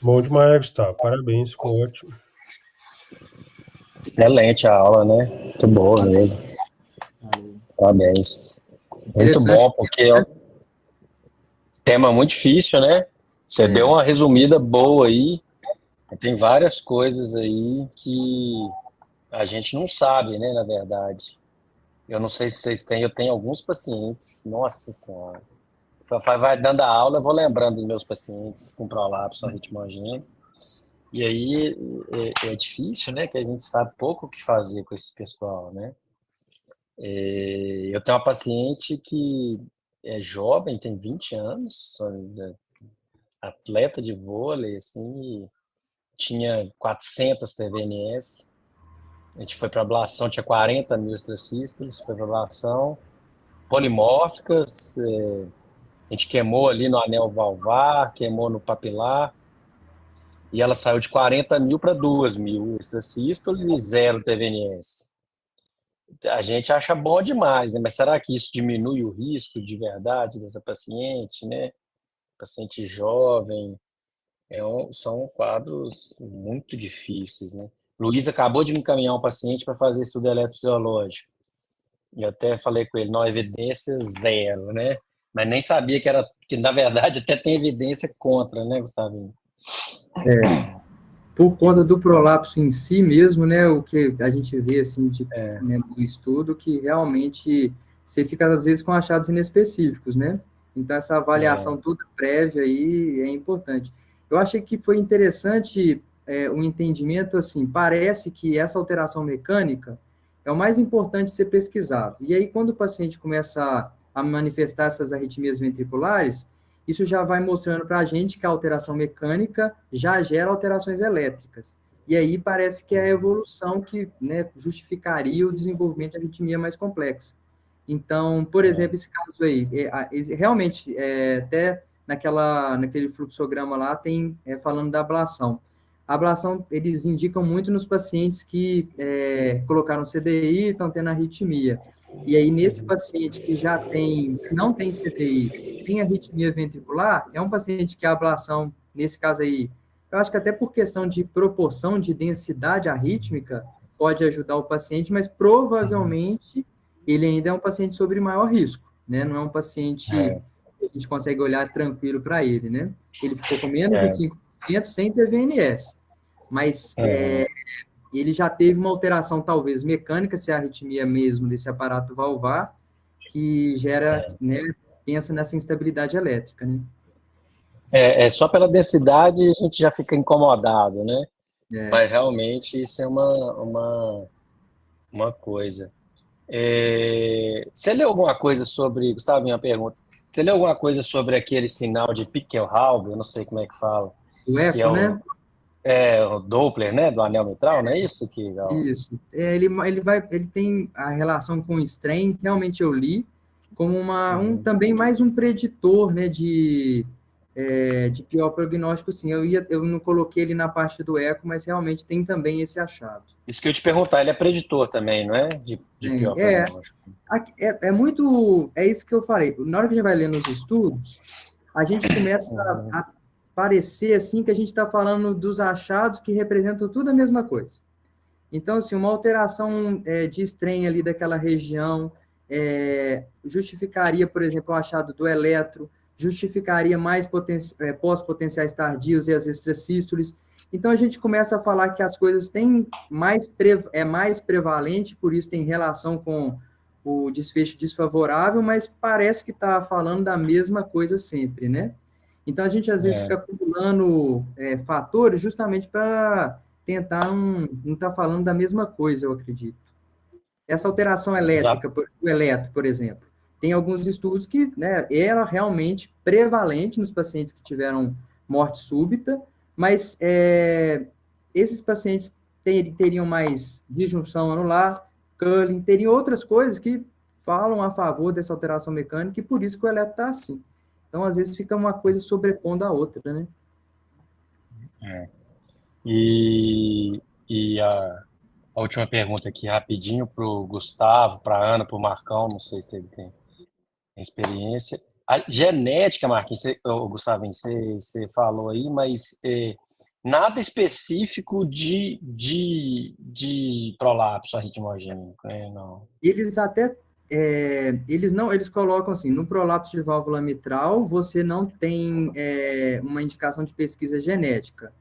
Bom demais, Gustavo. Parabéns, ficou ótimo.
Excelente a aula, né? Muito boa mesmo. Parabéns. Muito bom, porque é um tema muito difícil, né? Você deu uma resumida boa aí. Tem várias coisas aí que a gente não sabe, né, na verdade. Eu não sei se vocês têm, eu tenho alguns pacientes, nossa senhora. Vai dando a aula, eu vou lembrando dos meus pacientes com prolapso arritmogênico. E aí é difícil, né, que a gente sabe pouco o que fazer com esse pessoal, né. Eu tenho uma paciente que é jovem, tem 20 anos, atleta de vôlei, assim, tinha 400 TVNS. A gente foi para ablação, tinha 40 mil extracístoles, foi para ablação, polimórficas, a gente queimou ali no anel valvar, queimou no papilar, e ela saiu de 40 mil para 2 mil extracístoles e 0 TVNS. A gente acha bom demais, né? Mas será que isso diminui o risco de verdade dessa paciente, né? Paciente jovem, são quadros muito difíceis, né? Luiz acabou de me encaminhar um paciente para fazer estudo eletrofisiológico. Eu até falei com ele, não, evidência zero, né? Mas nem sabia que na verdade até tem evidência contra, né, Gustavinho?
por conta do prolapso em si mesmo, né, o que a gente vê, assim, né, do estudo, que realmente você fica, às vezes, com achados inespecíficos, né? Então, essa avaliação toda prévia aí é importante. Eu achei que foi interessante o entendimento, assim, parece que essa alteração mecânica é o mais importante ser pesquisado. E aí, quando o paciente começa a manifestar essas arritmias ventriculares, isso já vai mostrando para a gente que a alteração mecânica já gera alterações elétricas. E aí parece que é a evolução que, né, justificaria o desenvolvimento de arritmia mais complexa. Então, por exemplo, esse caso aí, realmente, até naquele fluxograma lá, tem falando da ablação. A ablação, eles indicam muito nos pacientes que colocaram CDI e estão tendo arritmia. E aí, nesse paciente que não tem CDI, tem arritmia ventricular, é um paciente que a ablação, nesse caso aí, eu acho que até por questão de proporção de densidade arrítmica, pode ajudar o paciente, mas provavelmente ele ainda é um paciente sobre maior risco, né? Não é um paciente que a gente consegue olhar tranquilo para ele, né? Ele ficou com menos de 5% sem ter VNS, mas ele já teve uma alteração, talvez, mecânica, se é a arritmia mesmo desse aparato valvar, que gera, né, pensa nessa instabilidade elétrica, né?
Só pela densidade a gente já fica incomodado, né? Mas realmente isso é uma coisa. Você leu alguma coisa sobre, Gustavo, minha pergunta, você leu alguma coisa sobre aquele sinal de Pickelhaube, eu não sei como é que fala,
O eco, né?
O Doppler, né, do anel mitral, não é isso?
Isso. Ele tem a relação com o strain, que realmente eu li, como também mais um preditor, né, de pior prognóstico, sim. Eu não coloquei ele na parte do eco, mas realmente tem também esse achado.
Isso que eu ia te perguntar, ele é preditor também, não é? De pior prognóstico.
É isso que eu falei. Na hora que a gente vai lendo os estudos, a gente começa a parecer assim que a gente está falando dos achados que representam tudo a mesma coisa. Então, assim, uma alteração de strain ali daquela região justificaria, por exemplo, o achado do eletro, justificaria mais pós-potenciais tardios e as extrasístoles. Então, a gente começa a falar que as coisas têm mais prevalente, por isso tem relação com o desfecho desfavorável, mas parece que está falando da mesma coisa sempre, né? Então, a gente, às vezes, fica acumulando fatores justamente para tentar não estar falando da mesma coisa, eu acredito. Essa alteração elétrica, o eletro, por exemplo, tem alguns estudos que, né, era realmente prevalente nos pacientes que tiveram morte súbita, mas esses pacientes teriam mais disjunção anular, culling, teriam outras coisas que falam a favor dessa alteração mecânica, e por isso que o eletro está assim. Então, às vezes, fica uma coisa sobrepondo a outra, né?
E a última pergunta aqui, rapidinho, para o Gustavo, para a Ana, para o Marcão, não sei se ele tem experiência. A genética, Marquinhos, Gustavinho, você falou aí, mas nada específico de prolapso arritmogênico, né? Não.
Eles até eles colocam assim, no prolapso de válvula mitral, você não tem uma indicação de pesquisa genética.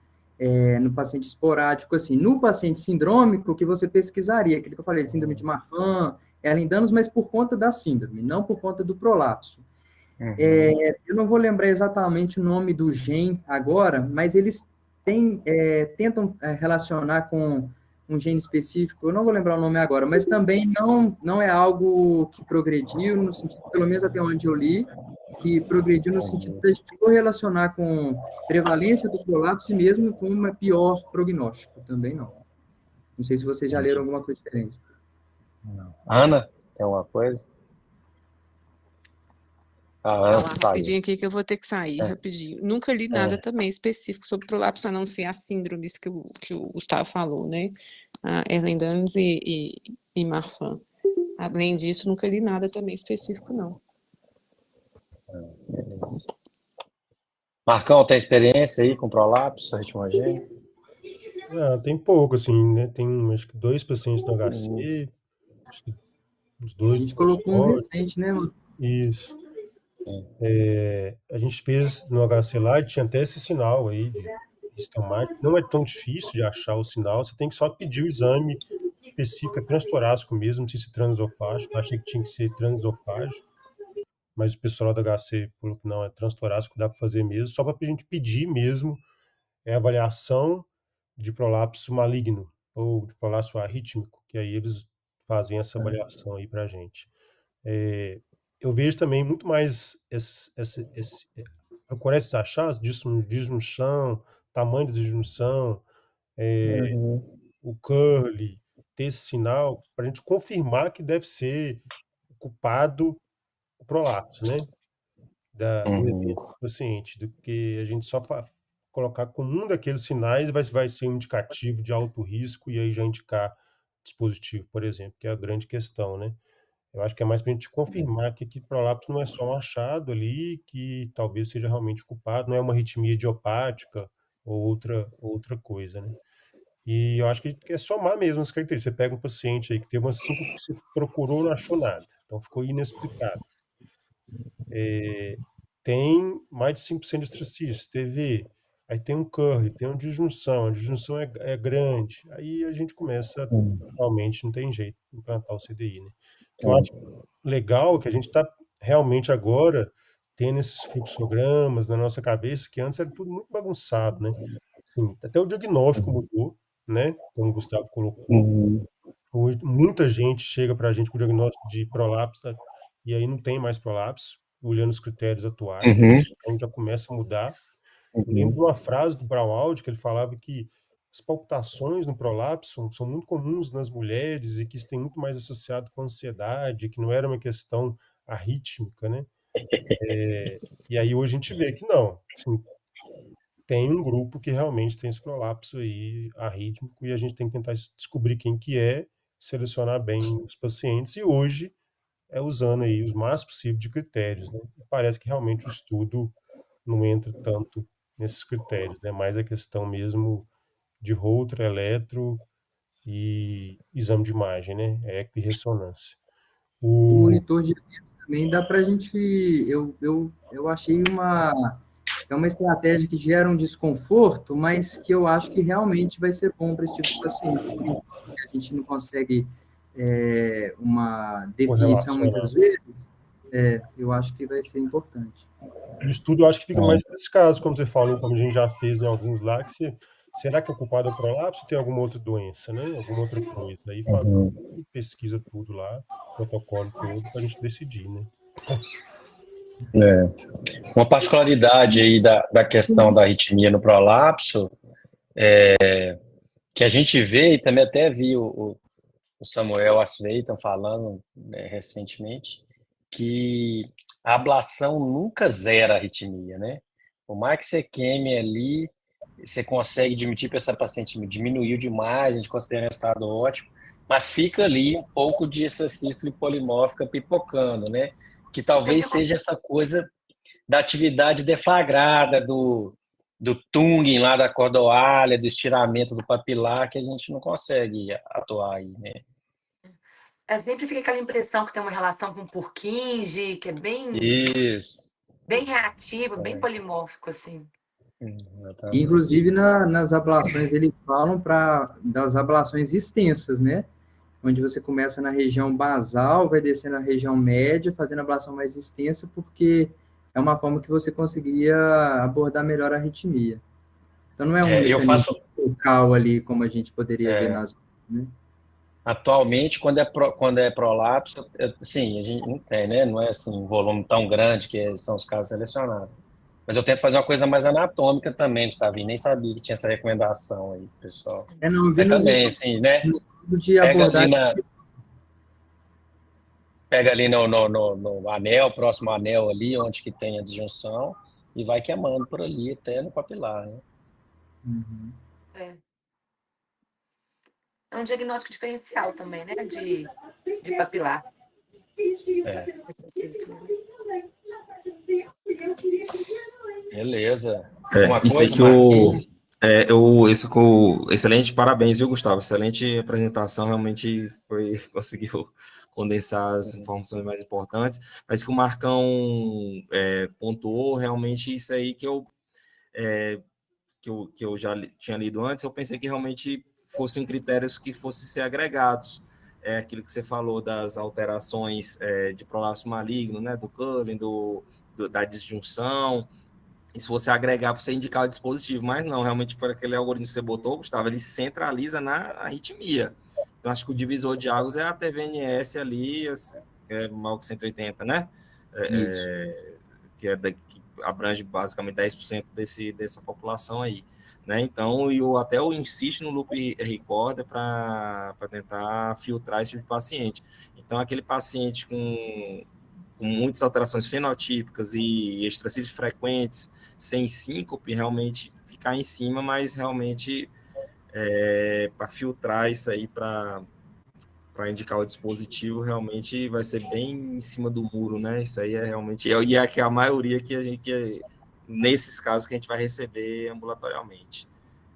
No paciente esporádico, assim, no paciente sindrômico, que você pesquisaria, aquilo que eu falei, síndrome de Marfan, Ehlers-Danlos, mas por conta da síndrome, não por conta do prolapso. Eu não vou lembrar exatamente o nome do gene agora, mas eles tentam relacionar com um gene específico, eu não vou lembrar o nome agora, mas também não é algo que progrediu, no sentido, pelo menos até onde eu li, que progrediu no sentido de correlacionar com prevalência do prolapso e mesmo com um pior prognóstico, também não. Não sei se vocês já leram alguma coisa diferente.
Não. Ana, tem alguma coisa?
Rapidinho aqui que eu vou ter que sair rapidinho. Nunca li nada também específico sobre prolapso, a não ser as síndromes que o Gustavo falou, né? A Ehlers-Danlos e Marfan. Além disso, nunca li nada também específico, não.
Beleza. Marcão, tem experiência aí com prolapso arritmogênico?
Tem pouco, assim, né? Tem, acho que 2 pacientes no HC, acho que os 2...
A gente colocou um recente, né, mano?
Isso. A gente fez no HC lá e tinha até esse sinal aí histomática, não é tão difícil de achar o sinal, você tem que só pedir o exame específico, é transtorácico mesmo, não sei se transesofágico, eu achei que tinha que ser transesofágico, mas o pessoal da HC falou que não, é transtorácico, dá para fazer mesmo, só para a gente pedir mesmo avaliação de prolapso maligno ou de prolapso arrítmico, que aí eles fazem essa avaliação aí para a gente. Eu vejo também muito mais procurar esses achados, disjunção, tamanho da disjunção, o curly, ter esse sinal, para a gente confirmar que deve ser culpado o prolapso, né? Do evento do paciente, do que a gente só colocar com um daqueles sinais vai ser um indicativo de alto risco e aí já indicar dispositivo, por exemplo, que é a grande questão, né? Eu acho que é mais para a gente confirmar que aquele prolapso não é só um achado ali, que talvez seja realmente culpado, não é uma arritmia idiopática ou outra coisa, né? E eu acho que a gente quer somar mesmo as características. Você pega um paciente aí que teve umas 5 que você procurou e não achou nada, então ficou inexplicável. Tem mais de 5% de estricícios, TV, aí tem um curly, tem uma disjunção, a disjunção é grande, aí a gente começa, realmente não tem jeito, implantar o CDI, né? O que eu acho legal é que a gente está realmente agora tendo esses fluxogramas na nossa cabeça, que antes era tudo muito bagunçado, né? Assim, até o diagnóstico mudou, né? Como o Gustavo colocou. Hoje, muita gente chega para a gente com o diagnóstico de prolapso, e aí não tem mais prolapso, olhando os critérios atuais, então já começa a mudar. Eu lembro de uma frase do Braunwald que ele falava que as palpitações no prolapso são muito comuns nas mulheres e que isso tem muito mais associado com ansiedade, que não era uma questão arrítmica, né? E aí hoje a gente vê que não. Assim, tem um grupo que realmente tem esse prolapso aí arrítmico e a gente tem que tentar descobrir quem que é, selecionar bem os pacientes e hoje usando aí os mais possível de critérios, né? Parece que realmente o estudo não entra tanto nesses critérios, né? Mais a questão mesmo de Holter, eletro e exame de imagem, né? Eco e ressonância.
O monitor de eventos também dá para a gente... Eu achei uma estratégia que gera um desconforto, mas que eu acho que realmente vai ser bom para esse tipo de paciente. A gente não consegue uma definição muitas vezes, eu acho que vai ser importante.
O estudo, eu acho que fica mais nesse caso, como você falou, como a gente já fez em alguns lá, que será que é culpado o prolapso ou tem alguma outra doença, né? Alguma outra coisa. Aí pesquisa tudo lá, protocolo todo, para a gente decidir, né?
Uma particularidade aí da questão da arritmia no prolapso que a gente vê, e também até vi o Samuel Asveitan falando recentemente, que a ablação nunca zera a arritmia, né? Por mais que você queime ali, você consegue diminuir para essa paciente, diminuiu demais, a gente considera um resultado ótimo, mas fica ali um pouco de extracístole polimórfica pipocando, né? Que talvez seja essa coisa da atividade deflagrada, do tunging lá da cordoália, do estiramento do papilar, que a gente não consegue atuar aí, né?
Sempre fica aquela impressão que tem uma relação com o Purkinje, que é bem reativo, bem polimórfico, assim.
Exatamente. Inclusive, nas ablações, eles falam das ablações extensas, né? Onde você começa na região basal, vai descer na região média, fazendo a ablação mais extensa, porque é uma forma que você conseguiria abordar melhor a arritmia. Então, não é um mecanismo local ali, como a gente poderia ver nas outras, né?
Atualmente, quando é prolapso, sim, a gente não tem, né? Não é assim, um volume tão grande que são os casos selecionados. Mas eu tento fazer uma coisa mais anatômica também, Gustavo, nem sabia que tinha essa recomendação aí, pessoal.
Não,
vi também, assim, né? Pega ali no anel, próximo anel ali, onde que tem a disjunção, e vai queimando por ali até no papilar, né?
É um diagnóstico diferencial também, né? De papilar.
Beleza.
Isso aí que excelente, parabéns, viu, Gustavo? Excelente apresentação, realmente conseguiu condensar as informações mais importantes, mas que o Marcão pontuou, realmente isso aí que eu que eu já tinha lido antes, eu pensei que realmente fossem critérios que fossem ser agregados. Aquilo que você falou das alterações de prolapso maligno, né, do Cullen, da disjunção, e se você agregar para você indicar o dispositivo, mas não, realmente por aquele algoritmo que você botou, Gustavo, ele centraliza na arritmia. Então, acho que o divisor de águas é a TVNS ali, maior que 180, né? Que abrange basicamente 10% dessa população aí, né? Então, até eu insisto no loop recorder para tentar filtrar esse tipo de paciente. Então, aquele paciente com muitas alterações fenotípicas e extracílios frequentes, sem síncope, realmente ficar em cima, mas realmente para filtrar isso aí, para indicar o dispositivo, realmente vai ser bem em cima do muro, né? Isso aí é realmente... E é que a maioria nesses casos, que a gente vai receber ambulatorialmente,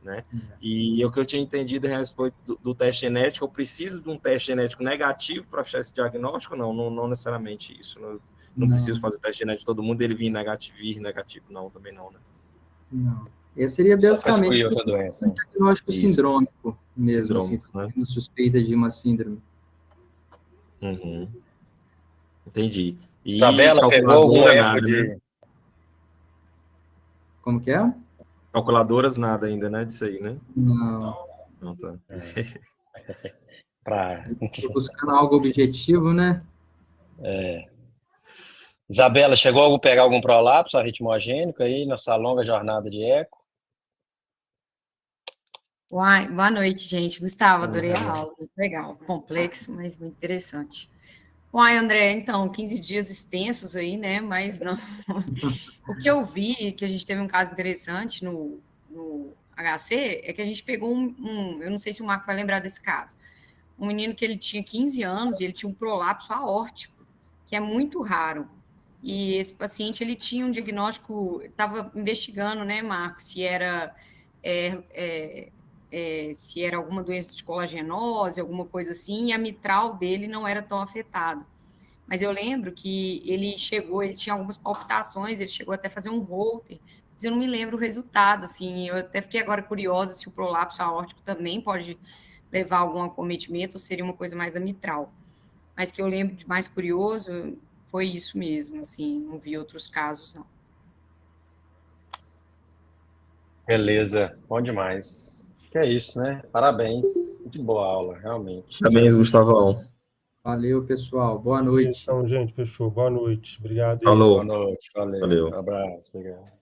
né? E o que eu tinha entendido a respeito do teste genético, eu preciso de um teste genético negativo para fechar esse diagnóstico? Não necessariamente isso. Não preciso fazer teste genético de todo mundo, ele vir negativo, não, também não, né?
Não. Esse seria basicamente
outra doença,
um diagnóstico sindrômico mesmo,
sindrômico,
assim, né? Suspeita de uma síndrome.
Uhum. Entendi. E
Isabela, pegou algum erro de...
Né?
Como que é?
Calculadoras, nada ainda, né? Disso aí, né?
Não,
tá.
Estou buscando algo objetivo, né?
Isabela, chegou a pegar algum prolapso arritmogênico aí nessa longa jornada de eco?
Uai, boa noite, gente. Gustavo, adorei a aula. Muito legal. Complexo, mas muito interessante. Uai, André, então, 15 dias extensos aí, né? Mas não. O que eu vi, que a gente teve um caso interessante no HC, é que a gente pegou eu não sei se o Marco vai lembrar desse caso, um menino que ele tinha 15 anos e ele tinha um prolapso aórtico, que é muito raro. E esse paciente, ele tinha um diagnóstico, estava investigando, né, Marco, se era alguma doença de colagenose, alguma coisa assim, e a mitral dele não era tão afetada. Mas eu lembro que ele tinha algumas palpitações, ele chegou até a fazer um Holter, mas eu não me lembro o resultado, assim, eu até fiquei agora curiosa se o prolapso aórtico também pode levar a algum acometimento ou seria uma coisa mais da mitral. Mas que eu lembro de mais curioso foi isso mesmo, assim, não vi outros casos, não.
Beleza, bom demais. Que é isso, né? Parabéns. Muito boa aula, realmente.
Parabéns, Gustavão.
Valeu, pessoal. Boa noite.
Então, gente, fechou. Boa noite. Obrigado.
Falou.
Boa noite, valeu.
Valeu.
Um abraço, obrigado.